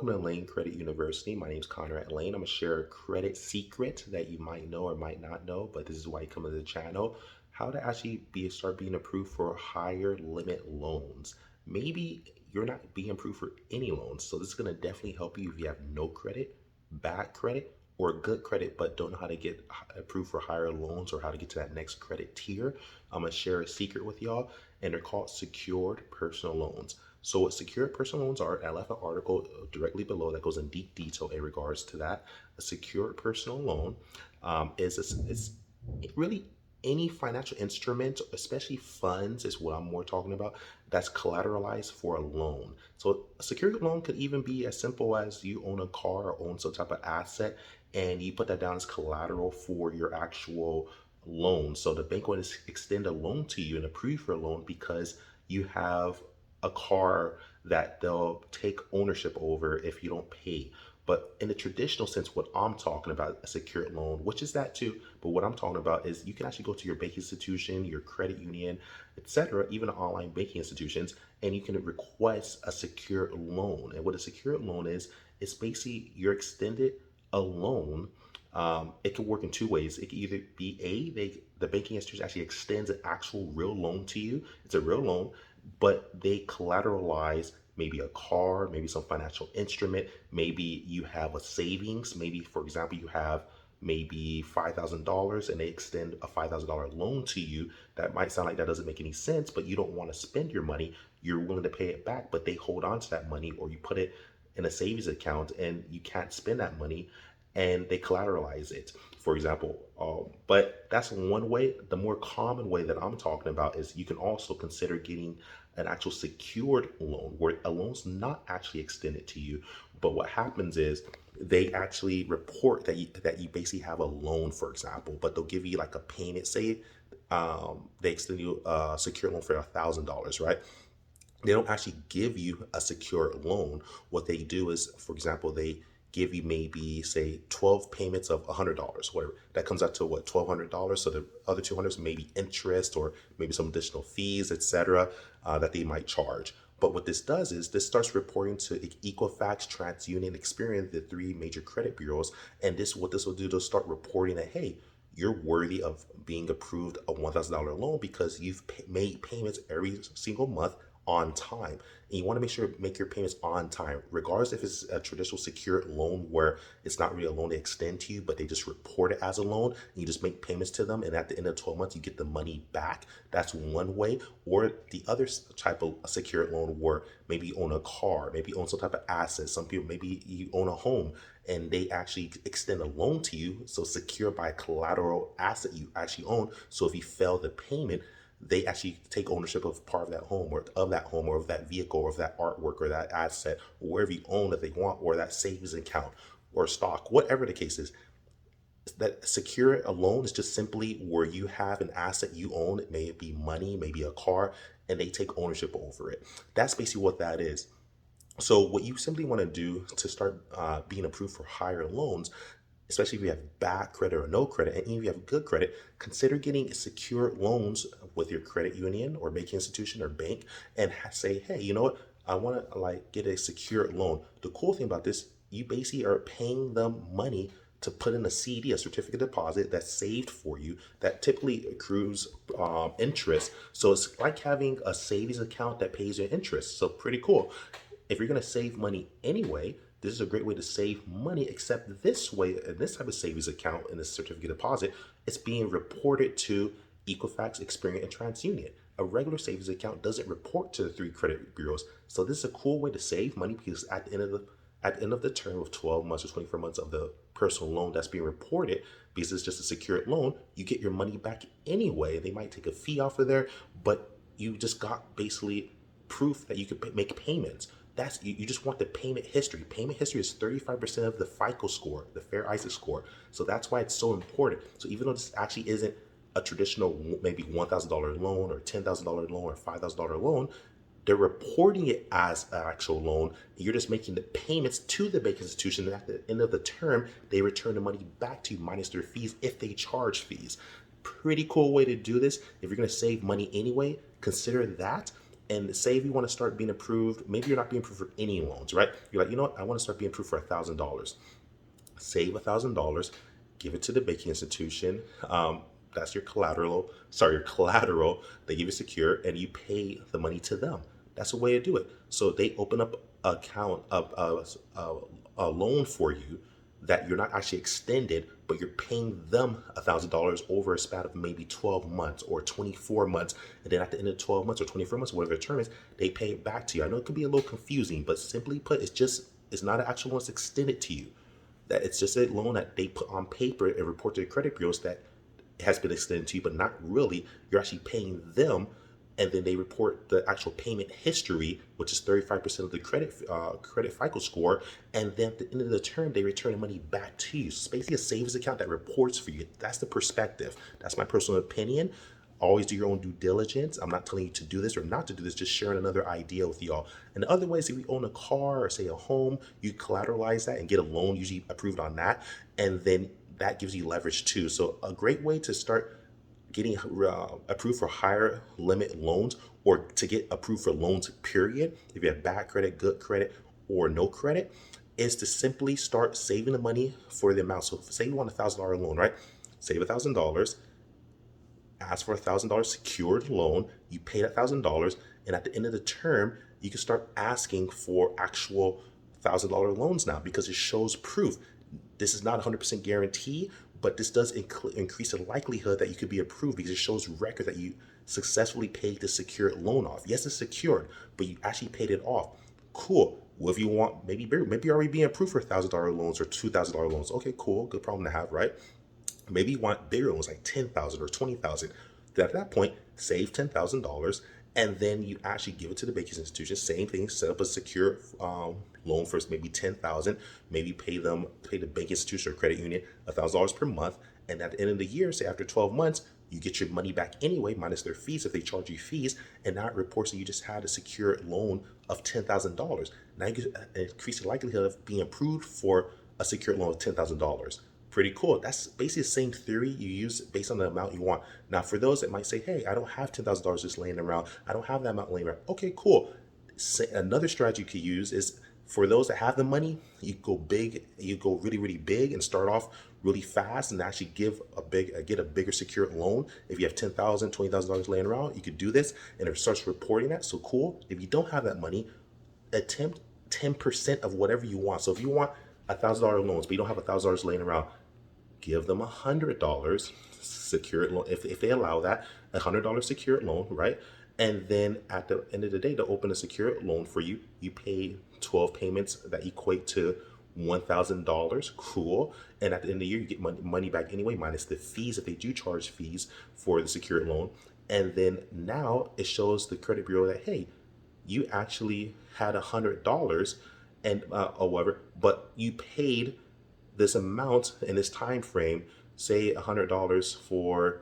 welcome to Layn Credit University. My name is Conrad Layn. I'm going to share a credit secret that you might know or might not know, but this is why you come to the channel. How to actually start being approved for higher limit loans. Maybe you're not being approved for any loans, so this is going to definitely help you if you have no credit, bad credit, or good credit, but don't know how to get approved for higher loans or how to get to that next credit tier. I'm going to share a secret with y'all, and they're called secured personal loans. So what secured personal loans are, I left an article directly below that goes in deep detail in regards to that. A secured personal loan is really any financial instrument, especially funds is what I'm more talking about, that's collateralized for a loan. So a secured loan could even be as simple as you own a car or own some type of asset and you put that down as collateral for your actual loan. So the bank will extend a loan to you and approve your loan because you have a car that they'll take ownership over if you don't pay. But in the traditional sense, what I'm talking about, a secured loan, which is that too, but what I'm talking about is you can actually go to your banking institution, your credit union, etc., even online banking institutions, and you can request a secured loan. And what a secured loan is, it's basically you're extended a loan. It can work in two ways. It can either be the banking institution actually extends an actual real loan to you. It's a real loan, but they collateralize maybe a car, maybe some financial instrument, maybe you have a savings, maybe for example you have maybe $5,000 and they extend a $5,000 loan to you. That might sound like that doesn't make any sense, but you don't want to spend your money. You're willing to pay it back, but they hold on to that money, or you put it in a savings account and you can't spend that money and they collateralize it, for example. But that's one way. The more common way that I'm talking about is you can also consider getting an actual secured loan where a loan's not actually extended to you, but what happens is they actually report that you basically have a loan, for example, but they'll give you like a payment. Say they extend you a secured loan for $1,000, right? They don't actually give you a secured loan. What they do is, for example, they give you maybe say 12 payments of $100, whatever. That comes out to what, $1,200. So the other 200 is maybe interest or maybe some additional fees, etc., that they might charge. But what this does is this starts reporting to Equifax, TransUnion, Experian, the three major credit bureaus. And what this will do, they'll start reporting that, hey, you're worthy of being approved a $1,000 loan because you've made payments every single month on time. And you want to make your payments on time, regardless if it's a traditional secured loan where it's not really a loan they extend to you, but they just report it as a loan and you just make payments to them. And at the end of 12 months, you get the money back. That's one way. Or the other type of secured loan where maybe you own a car, maybe you own some type of asset. Some people, maybe you own a home and they actually extend a loan to you. So secured by a collateral asset you actually own. So if you fail the payment, they actually take ownership of part of that home or of that vehicle or of that artwork or that asset or wherever you own that they want, or that savings account or stock, whatever the case is. That secure a loan is just simply where you have an asset you own. It may be money, maybe a car, and they take ownership over it. That's basically what that is. So what you simply want to do to start being approved for higher loans, especially if you have bad credit or no credit, and even if you have good credit, consider getting secure loans with your credit union or banking institution or bank, and say, hey, you know what? I want to like get a secured loan. The cool thing about this, you basically are paying them money to put in a CD, a certificate of deposit that's saved for you, that typically accrues interest. So it's like having a savings account that pays you interest. So pretty cool. If you're going to save money anyway, this is a great way to save money, except this way, in this type of savings account in this certificate deposit, it's being reported to Equifax, Experian, and TransUnion. A regular savings account doesn't report to the three credit bureaus. So this is a cool way to save money because at the end of the term of 12 months or 24 months of the personal loan that's being reported, because it's just a secured loan, you get your money back anyway. They might take a fee off of there, but you just got basically proof that you could make payments. That's you just want the payment history. Payment history is 35% of the FICO score, the Fair Isaac score. So that's why it's so important. So even though this actually isn't a traditional maybe $1,000 loan or $10,000 loan or $5,000 loan, they're reporting it as an actual loan. You're just making the payments to the bank institution. And at the end of the term, they return the money back to you minus their fees if they charge fees. Pretty cool way to do this. If you're going to save money anyway, consider that. And say if you want to start being approved, maybe you're not being approved for any loans, right? You're like, you know what? I want to start being approved for $1,000. Save $1,000, give it to the banking institution. That's your collateral. Sorry, your collateral. They give you secure, and you pay the money to them. That's a way to do it. So they open up account a loan for you that you're not actually extended, but you're paying them $1,000 over a span of maybe 12 months or 24 months. And then at the end of 12 months or 24 months, whatever the term is, they pay it back to you. I know it can be a little confusing, but simply put, it's not an actual loan that's extended to you. That it's just a loan that they put on paper and report to the credit bureaus that has been extended to you, but not really. You're actually paying them, and then they report the actual payment history, which is 35% of the credit FICO score, and then at the end of the term, they return the money back to you. So it's basically a savings account that reports for you. That's the perspective. That's my personal opinion. Always do your own due diligence. I'm not telling you to do this or not to do this, just sharing another idea with y'all. And the other ways, if you own a car or say a home, you collateralize that and get a loan usually approved on that. And then that gives you leverage too. So a great way to start getting approved for higher limit loans, or to get approved for loans, period, if you have bad credit, good credit, or no credit, is to simply start saving the money for the amount. So say you want $1,000 loan, right? Save $1,000, ask for $1,000 secured loan, you pay that $1,000, and at the end of the term, you can start asking for actual $1,000 loans now, because it shows proof. This is not 100% guarantee, but this does increase the likelihood that you could be approved, because it shows record that you successfully paid the secured loan off. Yes, it's secured, but you actually paid it off. Cool. Well, if you want, maybe you're already being approved for $1,000 loans or $2,000 loans. Okay, cool. Good problem to have, right? Maybe you want bigger loans like 10,000 or 20,000. Then at that point, save $10,000, and then you actually give it to the banking institution. Same thing, set up a secure loan for maybe 10,000. Maybe pay the banking institution or credit union $1,000 per month, and at the end of the year, say after 12 months, you get your money back anyway, minus their fees if they charge you fees, and now it reports that you just had a secure loan of $10,000. Now you can increase the likelihood of being approved for a secure loan of $10,000. Pretty cool. That's basically the same theory you use based on the amount you want. Now, for those that might say, hey, I don't have $10,000 just laying around, I don't have that amount laying around. Okay, cool. Another strategy you could use is, for those that have the money, you go big, you go really, really big and start off really fast and actually get a bigger secured loan. If you have $10,000, $20,000 laying around, you could do this, and it starts reporting that. So cool. If you don't have that money, attempt 10% of whatever you want. So if you want $1,000 loans, but you don't have $1,000 laying around, give them $100 secured loan, if they allow that, $100 secured loan, right? And then at the end of the day, to open a secured loan for you, you pay 12 payments that equate to $1,000. Cool. And at the end of the year, you get money back anyway, minus the fees if they do charge fees for the secured loan. And then now it shows the credit bureau that, hey, you actually had $100 and or whatever, but you paid this amount in this time frame, say $100 for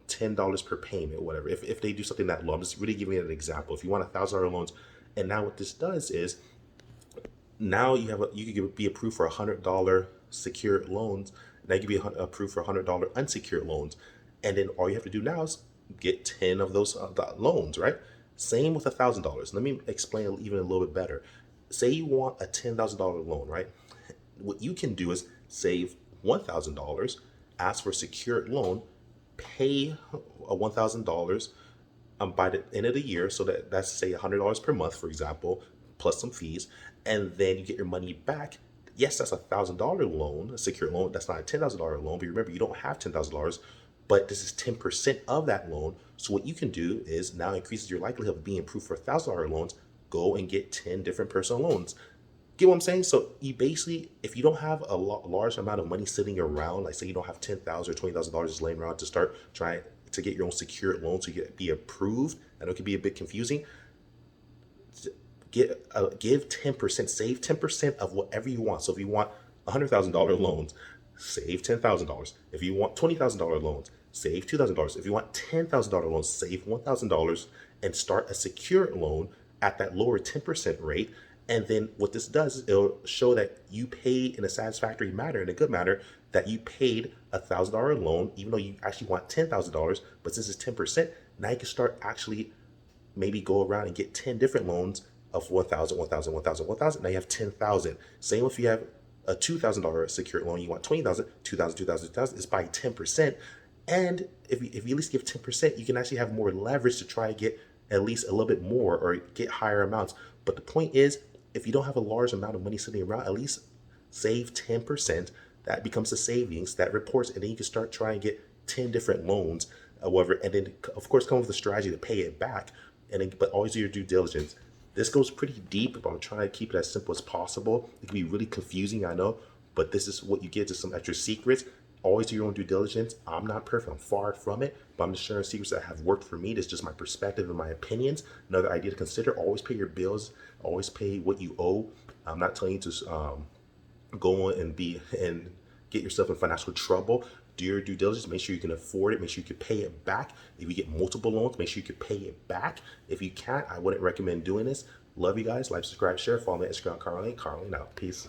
$10 per payment, whatever. If they do something that low, I'm just really giving you an example. If you want $1,000 loans, and now what this does is, now you could be approved for $100 secured loans. Now you can be approved for $100 unsecured loans, and then all you have to do now is get 10 of those loans, right? Same with $1,000. Let me explain even a little bit better. Say you want a $10,000 loan, right? What you can do is save $1,000, ask for a secured loan, pay $1,000 by the end of the year. So that's say $100 per month, for example, plus some fees, and then you get your money back. Yes, that's $1,000 loan, a secured loan. That's not a $10,000 loan, but remember, you don't have $10,000, but this is 10% of that loan. So what you can do is now increases your likelihood of being approved for $1,000 loans. Go and get 10 different personal loans. Get what I'm saying? So you basically, if you don't have a large amount of money sitting around, like say you don't have $10,000 or $20,000 just laying around to start trying to get your own secured loan so you can be approved, I know it can be a bit confusing. Give 10%, save 10% of whatever you want. So if you want $100,000 loans, save $10,000. If you want $20,000 loans, save $2,000. If you want $10,000 loans, save $1,000 and start a secured loan at that lower 10% rate. And then what this does is it'll show that you paid in a satisfactory manner, in a good manner, that you paid $1,000 loan, even though you actually want $10,000. But since it's 10%, now you can start actually maybe go around and get 10 different loans of 1,000, 1,000, 1,000, 1,000. Now you have 10,000. Same if you have a $2,000 secured loan, you want 20,000, 2,000, 2,000, 2,000. It's by 10%. And if you at least give 10%, you can actually have more leverage to try to get at least a little bit more or get higher amounts. But the point is, if you don't have a large amount of money sitting around, at least save 10%. That becomes the savings that reports, and then you can start trying to get 10 different loans, whatever, and then of course come up with a strategy to pay it back. And then, but always do your due diligence. This goes pretty deep, but I'm trying to keep it as simple as possible. It can be really confusing, I know, but this is what you get, just some extra secrets. Always do your own due diligence. I'm not perfect, I'm far from it, but I'm just sharing secrets that have worked for me. This is just my perspective and my opinions. Another idea to consider: always pay your bills, always pay what you owe. I'm not telling you to go on and get yourself in financial trouble. Do your due diligence. Make sure you can afford it. Make sure you can pay it back. If you get multiple loans, make sure you can pay it back. If you can't, I wouldn't recommend doing this. Love you guys. Like, subscribe, share. Follow me at Instagram, Carl Layn out. Peace.